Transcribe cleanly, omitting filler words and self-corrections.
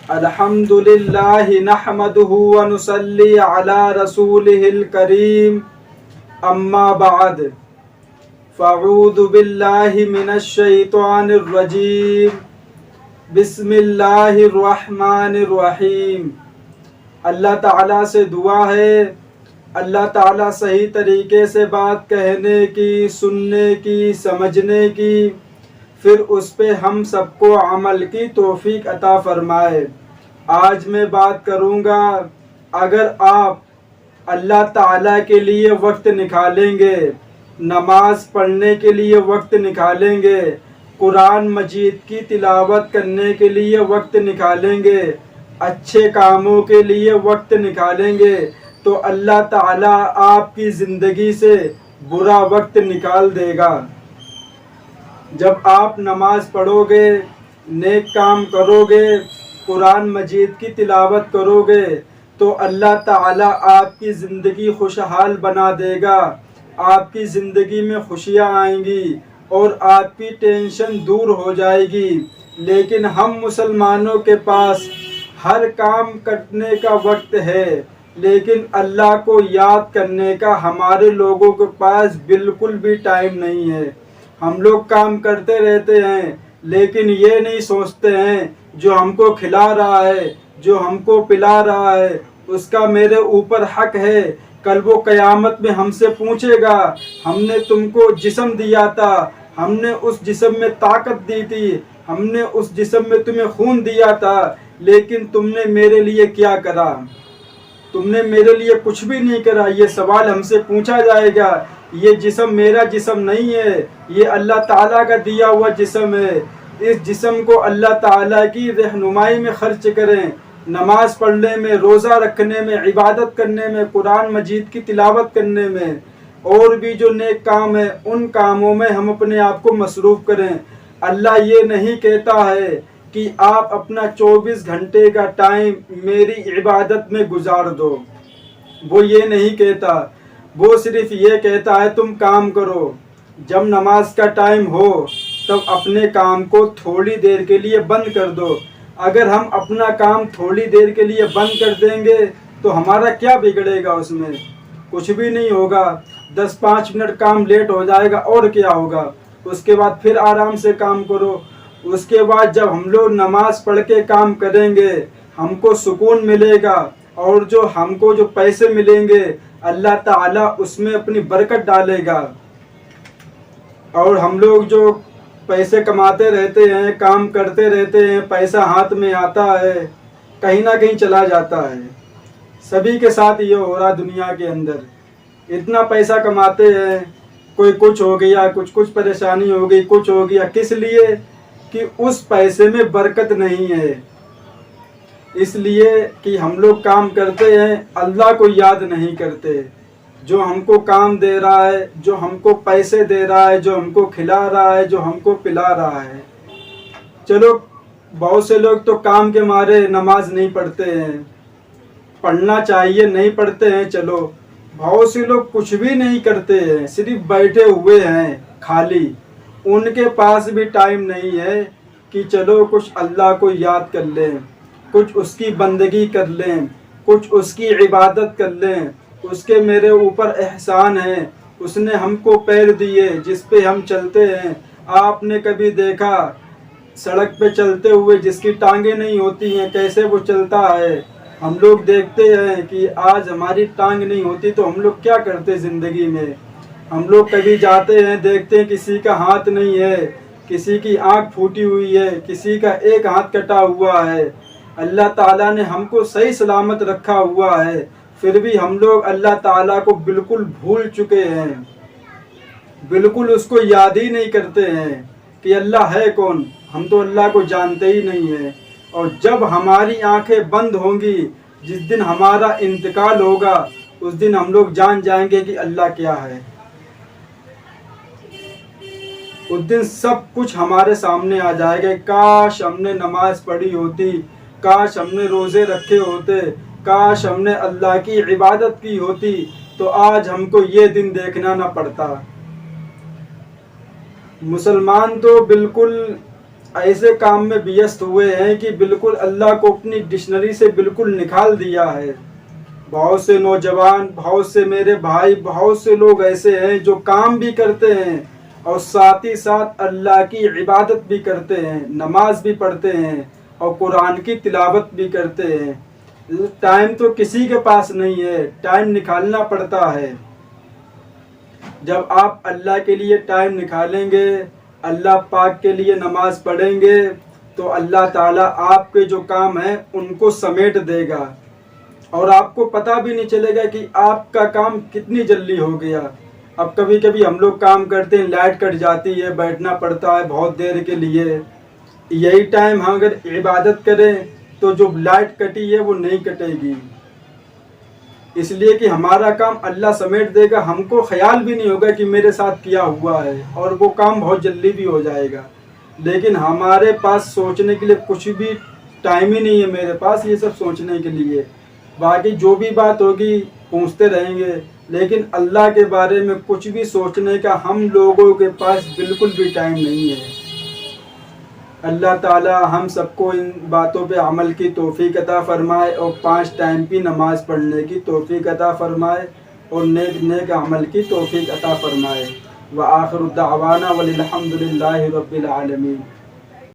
الحمدللہ نحمدہ ونصلی علی رسولہ الکریم اما بعد فاعوذ باللہ من الشیطان الرجیم بسم اللہ الرحمن الرحیم۔ اللہ تعالیٰ سے دعا ہے اللہ تعالیٰ صحیح طریقے سے بات کہنے کی، سننے کی، سمجھنے کی، پھر اس پہ ہم سب کو عمل کی توفیق عطا فرمائے۔ آج میں بات کروں گا، اگر آپ اللہ تعالیٰ کے لیے وقت نکالیں گے، نماز پڑھنے کے لیے وقت نکالیں گے، قرآن مجید کی تلاوت کرنے کے لیے وقت نکالیں گے، اچھے کاموں کے لیے وقت نکالیں گے، تو اللہ تعالیٰ آپ کی زندگی سے برا وقت نکال دے گا۔ جب آپ نماز پڑھو گے، نیک کام کرو گے، قرآن مجید کی تلاوت کرو گے، تو اللہ تعالیٰ آپ کی زندگی خوشحال بنا دے گا، آپ کی زندگی میں خوشیاں آئیں گی اور آپ کی ٹینشن دور ہو جائے گی۔ لیکن ہم مسلمانوں کے پاس ہر کام کرنے کا وقت ہے، لیکن اللہ کو یاد کرنے کا ہمارے لوگوں کے پاس بالکل بھی ٹائم نہیں ہے۔ ہم لوگ کام کرتے رہتے ہیں، لیکن یہ نہیں سوچتے ہیں جو ہم کو کھلا رہا ہے، جو ہم کو پلا رہا ہے، اس کا میرے اوپر حق ہے۔ کل وہ قیامت میں ہم سے پوچھے گا، ہم نے تم کو جسم دیا تھا، ہم نے اس جسم میں طاقت دی تھی، ہم نے اس جسم میں تمہیں خون دیا تھا، لیکن تم نے میرے لیے کیا کرا؟ تم نے میرے لیے کچھ بھی نہیں کرا۔ یہ سوال ہم سے پوچھا جائے گا۔ یہ جسم میرا جسم نہیں ہے، یہ اللہ تعالیٰ کا دیا ہوا جسم ہے۔ اس جسم کو اللہ تعالیٰ کی رہنمائی میں خرچ کریں، نماز پڑھنے میں، روزہ رکھنے میں، عبادت کرنے میں، قرآن مجید کی تلاوت کرنے میں، اور بھی جو نیک کام ہے ان کاموں میں ہم اپنے آپ کو مصروف کریں۔ اللہ یہ نہیں کہتا ہے کہ آپ اپنا 24 گھنٹے کا ٹائم میری عبادت میں گزار دو، وہ یہ نہیں کہتا۔ وہ صرف یہ کہتا ہے تم کام کرو، جب نماز کا ٹائم ہو تب اپنے کام کو تھوڑی دیر کے لیے بند کر دو۔ اگر ہم اپنا کام تھوڑی دیر کے لیے بند کر دیں گے تو ہمارا کیا بگڑے گا؟ اس میں کچھ بھی نہیں ہوگا، 10-5 منٹ کام لیٹ ہو جائے گا اور کیا ہوگا؟ اس کے بعد پھر آرام سے کام کرو۔ اس کے بعد جب ہم لوگ نماز پڑھ کے کام کریں گے، ہم کو سکون ملے گا، اور جو ہم کو جو پیسے ملیں گے اللہ تعالیٰ اس میں اپنی برکت ڈالے گا۔ اور ہم لوگ جو پیسے کماتے رہتے ہیں، کام کرتے رہتے ہیں، پیسہ ہاتھ میں آتا ہے، کہیں نہ کہیں چلا جاتا ہے۔ سبھی کے ساتھ یہ ہو رہا دنیا کے اندر، اتنا پیسہ کماتے ہیں، کوئی کچھ ہو گیا، کچھ پریشانی ہو گئی، کچھ ہو گیا، کس لیے؟ کہ اس پیسے میں برکت نہیں ہے۔ اس لیے کہ ہم لوگ کام کرتے ہیں، اللہ کو یاد نہیں کرتے، جو ہم کو کام دے رہا ہے، جو ہم کو پیسے دے رہا ہے، جو ہم کو کھلا رہا ہے، جو ہم کو پلا رہا ہے۔ چلو بہت سے لوگ تو کام کے مارے نماز نہیں پڑھتے ہیں، پڑھنا چاہیے، نہیں پڑھتے ہیں۔ چلو بہت سے لوگ کچھ بھی نہیں کرتے ہیں، صرف بیٹھے ہوئے ہیں خالی، ان کے پاس بھی ٹائم نہیں ہے کہ چلو کچھ اللہ کو یاد کر لیں، کچھ اس کی بندگی کر لیں، کچھ اس کی عبادت کر لیں۔ اس کے میرے اوپر احسان ہے، اس نے ہم کو پیر دیے جس پہ ہم چلتے ہیں۔ آپ نے کبھی دیکھا سڑک پہ چلتے ہوئے جس کی ٹانگیں نہیں ہوتی ہیں کیسے وہ چلتا ہے؟ ہم لوگ دیکھتے ہیں کہ آج ہماری ٹانگ نہیں ہوتی تو ہم لوگ کیا کرتے زندگی میں؟ ہم لوگ کبھی جاتے ہیں دیکھتے ہیں کسی کا ہاتھ نہیں ہے، کسی کی آنکھ پھوٹی ہوئی ہے، کسی کا ایک ہاتھ کٹا ہوا ہے۔ اللہ تعالیٰ نے ہم کو صحیح سلامت رکھا ہوا ہے، پھر بھی ہم لوگ اللہ تعالیٰ کو بالکل بھول چکے ہیں، بالکل اس کو یاد ہی نہیں کرتے ہیں کہ اللہ ہے کون۔ ہم تو اللہ کو جانتے ہی نہیں ہیں۔ اور جب ہماری آنکھیں بند ہوں گی، جس دن ہمارا انتقال ہوگا، اس دن ہم لوگ جان جائیں گے کہ اللہ کیا ہے۔ اس دن سب کچھ ہمارے سامنے آ جائے گا۔ کاش ہم نے نماز پڑھی ہوتی، کاش ہم نے روزے رکھے ہوتے، کاش ہم نے اللہ کی عبادت کی ہوتی، تو آج ہم کو یہ دن دیکھنا نہ پڑتا۔ مسلمان تو بالکل ایسے کام میں ویست ہوئے ہیں کہ بالکل اللہ کو اپنی ڈکشنری سے بالکل نکال دیا ہے۔ بہت سے نوجوان، بہت سے میرے بھائی، بہت سے لوگ ایسے ہیں جو کام بھی کرتے ہیں اور ساتھ ہی ساتھ اللہ کی عبادت بھی کرتے ہیں، نماز بھی پڑھتے ہیں اور قرآن کی تلاوت بھی کرتے ہیں۔ ٹائم تو کسی کے پاس نہیں ہے، ٹائم نکالنا پڑتا ہے۔ جب آپ اللہ کے لیے ٹائم نکالیں گے، اللہ پاک کے لیے نماز پڑھیں گے، تو اللہ تعالیٰ آپ کے جو کام ہیں ان کو سمیٹ دے گا اور آپ کو پتہ بھی نہیں چلے گا کہ آپ کا کام کتنی جلدی ہو گیا۔ اب کبھی کبھی ہم لوگ کام کرتے ہیں، لائٹ کٹ جاتی ہے، بیٹھنا پڑتا ہے بہت دیر کے لیے۔ یہی ٹائم ہم اگر عبادت کریں تو جو لائٹ کٹی ہے وہ نہیں کٹے گی، اس لیے کہ ہمارا کام اللہ سمیٹ دے گا، ہم کو خیال بھی نہیں ہوگا کہ میرے ساتھ کیا ہوا ہے، اور وہ کام بہت جلدی بھی ہو جائے گا۔ لیکن ہمارے پاس سوچنے کے لیے کچھ بھی ٹائم ہی نہیں ہے، میرے پاس یہ سب سوچنے کے لیے۔ باقی جو بھی بات ہوگی پوچھتے رہیں گے، لیکن اللہ کے بارے میں کچھ بھی سوچنے کا ہم لوگوں کے پاس بالکل بھی ٹائم نہیں ہے۔ اللہ تعالیٰ ہم سب کو ان باتوں پہ عمل کی توفیق عطا فرمائے اور 5 ٹائم کی نماز پڑھنے کی توفیق عطا فرمائے اور نیک نیک عمل کی توفیق عطا فرمائے۔ وآخر دعوانا وللحمد للہ رب العالمین۔